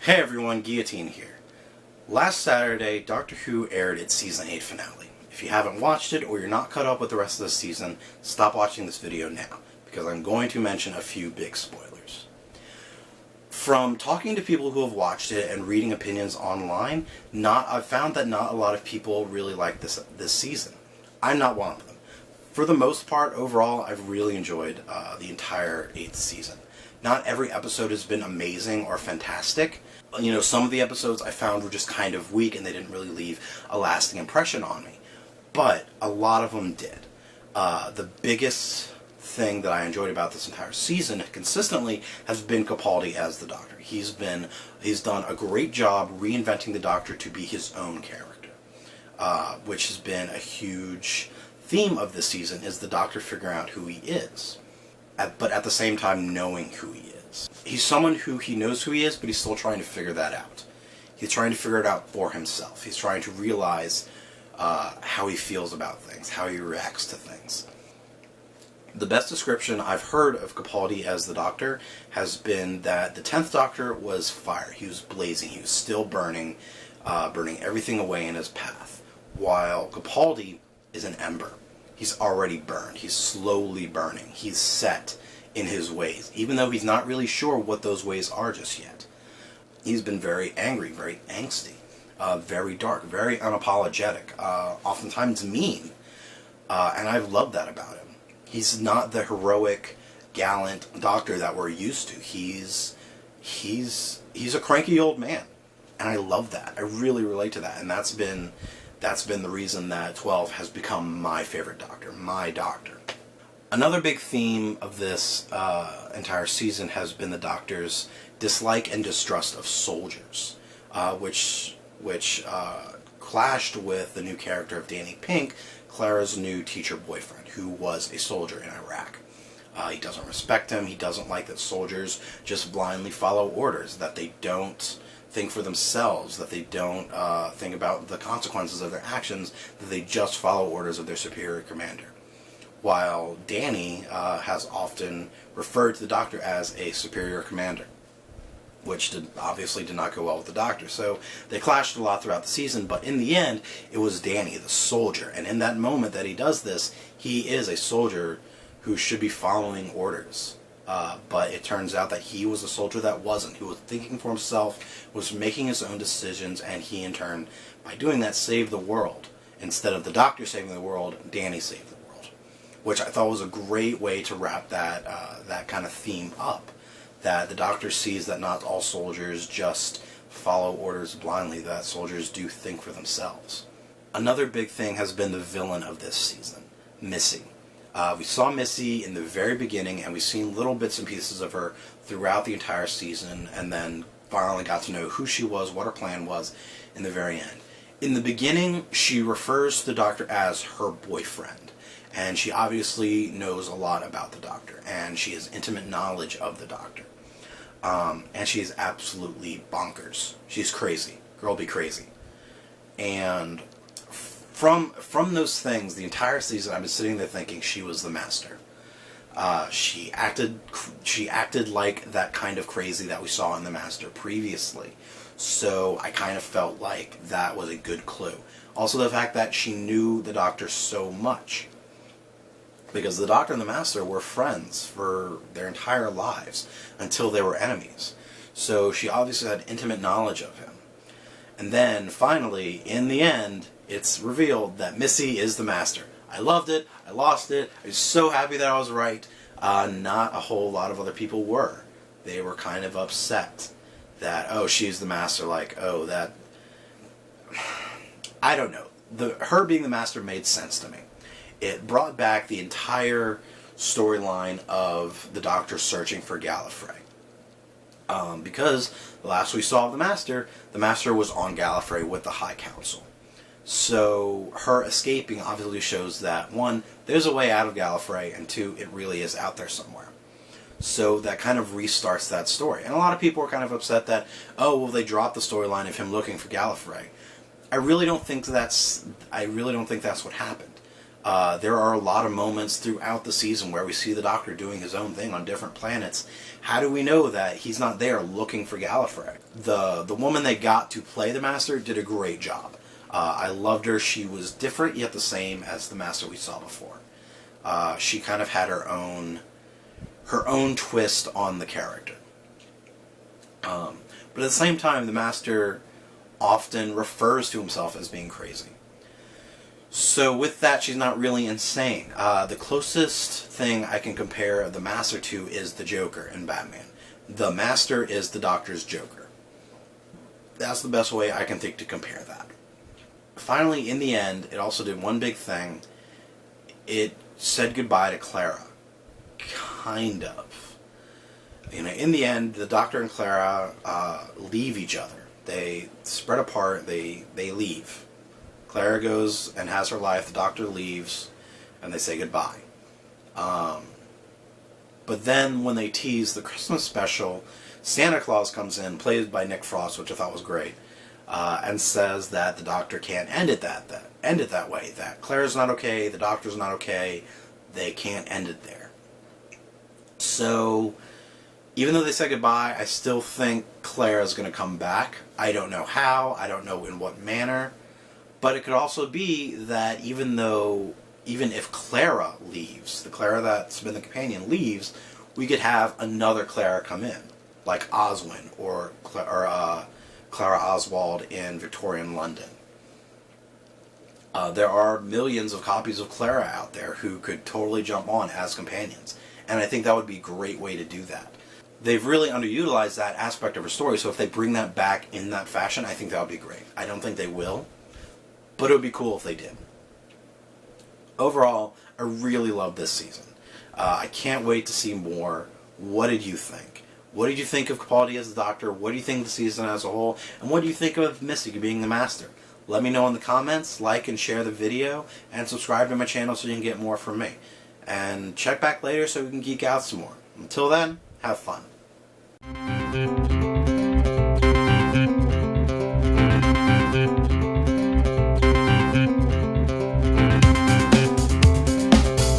Hey everyone, Guillotine here. Last Saturday, Doctor Who aired its Season 8 finale. If you haven't watched it or you're not caught up with the rest of the season, stop watching this video now, because I'm going to mention a few big spoilers. From talking to people who have watched it and reading opinions online, I've found that not a lot of people really like this season. I'm not one of them. For the most part, overall, I've really enjoyed the entire 8th season. Not every episode has been amazing or fantastic. You know, some of the episodes I found were just kind of weak and they didn't really leave a lasting impression on me. But a lot of them did. The biggest thing that I enjoyed about this entire season consistently has been Capaldi as the Doctor. He's done a great job reinventing the Doctor to be his own character, which has been a huge theme of this season, is the Doctor figuring out who he is, but at the same time knowing who he is. He's someone who he knows who he is, but he's still trying to figure that out. He's trying to figure it out for himself. He's trying to realize how he feels about things, how he reacts to things. The best description I've heard of Capaldi as the Doctor has been that the 10th Doctor was fire. He was blazing. He was still burning everything away in his path, while Capaldi is an ember. He's already burned. He's slowly burning. He's set in his ways, even though he's not really sure what those ways are just yet. He's been very angry, very angsty, very dark, very unapologetic, oftentimes mean, and I've loved that about him. He's not the heroic, gallant Doctor that we're used to. He's a cranky old man, and I love that. I really relate to that, and that's been the reason that 12 has become my favorite Doctor, my Doctor. Another big theme of this entire season has been the Doctor's dislike and distrust of soldiers, which clashed with the new character of Danny Pink, Clara's new teacher boyfriend, who was a soldier in Iraq. He doesn't respect him. He doesn't like that soldiers just blindly follow orders, that they don't think for themselves, that they don't think about the consequences of their actions, that they just follow orders of their superior commander. While Danny has often referred to the Doctor as a superior commander, which obviously did not go well with the Doctor. So they clashed a lot throughout the season, but in the end, it was Danny, the soldier. And in that moment that he does this, he is a soldier who should be following orders. But it turns out that he was a soldier that wasn't. He was thinking for himself, was making his own decisions, and he, in turn, by doing that, saved the world. Instead of the Doctor saving the world, Danny saved the world. Which I thought was a great way to wrap that kind of theme up. That the Doctor sees that not all soldiers just follow orders blindly, that soldiers do think for themselves. Another big thing has been the villain of this season, Missy. We saw Missy in the very beginning, and we've seen little bits and pieces of her throughout the entire season, and then finally got to know who she was, what her plan was, in the very end. In the beginning, she refers to the Doctor as her boyfriend, and she obviously knows a lot about the Doctor, and she has intimate knowledge of the Doctor. And she's absolutely bonkers. She's crazy. Girl be crazy. And from those things, the entire season, I've been sitting there thinking she was the Master. She acted like that kind of crazy that we saw in the Master previously. So I kind of felt like that was a good clue. Also the fact that she knew the Doctor so much. Because the Doctor and the Master were friends for their entire lives until they were enemies. So she obviously had intimate knowledge of him. And then, finally, in the end, it's revealed that Missy is the Master. I loved it. I lost it. I was so happy that I was right. Not a whole lot of other people were. They were kind of upset that, oh, she's the Master, like, oh, that... I don't know. Her being the Master made sense to me. It brought back the entire storyline of the Doctor searching for Gallifrey. Because the last we saw of the Master was on Gallifrey with the High Council. So her escaping obviously shows that, one, there's a way out of Gallifrey, and two, it really is out there somewhere. So that kind of restarts that story. And a lot of people are kind of upset that, oh, well, they dropped the storyline of him looking for Gallifrey. I really don't think that's what happened. There are a lot of moments throughout the season where we see the Doctor doing his own thing on different planets. How do we know that he's not there looking for Gallifrey? The woman they got to play the Master did a great job. I loved her. She was different yet the same as the Master we saw before. She kind of had her own twist on the character. But at the same time, the Master often refers to himself as being crazy. So with that, she's not really insane. The closest thing I can compare the Master to is the Joker in Batman. The Master is the Doctor's Joker. That's the best way I can think to compare that. Finally, in the end, it also did one big thing. It said goodbye to Clara. Kind of. You know, in the end, the Doctor and Clara leave each other. They spread apart. They leave. Clara goes and has her life. The Doctor leaves, and they say goodbye. But then, when they tease the Christmas special, Santa Claus comes in, played by Nick Frost, which I thought was great, and says that the Doctor can't end it that way. That Clara's not okay, the Doctor's not okay. They can't end it there. So, even though they said goodbye, I still think Clara's going to come back. I don't know how. I don't know in what manner. But it could also be that even if Clara leaves, the Clara that's been the companion leaves, we could have another Clara come in, like Oswin or Clara Oswald in Victorian London. There are millions of copies of Clara out there who could totally jump on as companions, and I think that would be a great way to do that. They've really underutilized that aspect of her story, so if they bring that back in that fashion, I think that would be great. I don't think they will, but it would be cool if they did. Overall, I really love this season. I can't wait to see more. What did you think? What did you think of Capaldi as the Doctor? What do you think of the season as a whole? And what do you think of Missy being the Master? Let me know in the comments, like and share the video, and subscribe to my channel so you can get more from me. And check back later so we can geek out some more. Until then, have fun.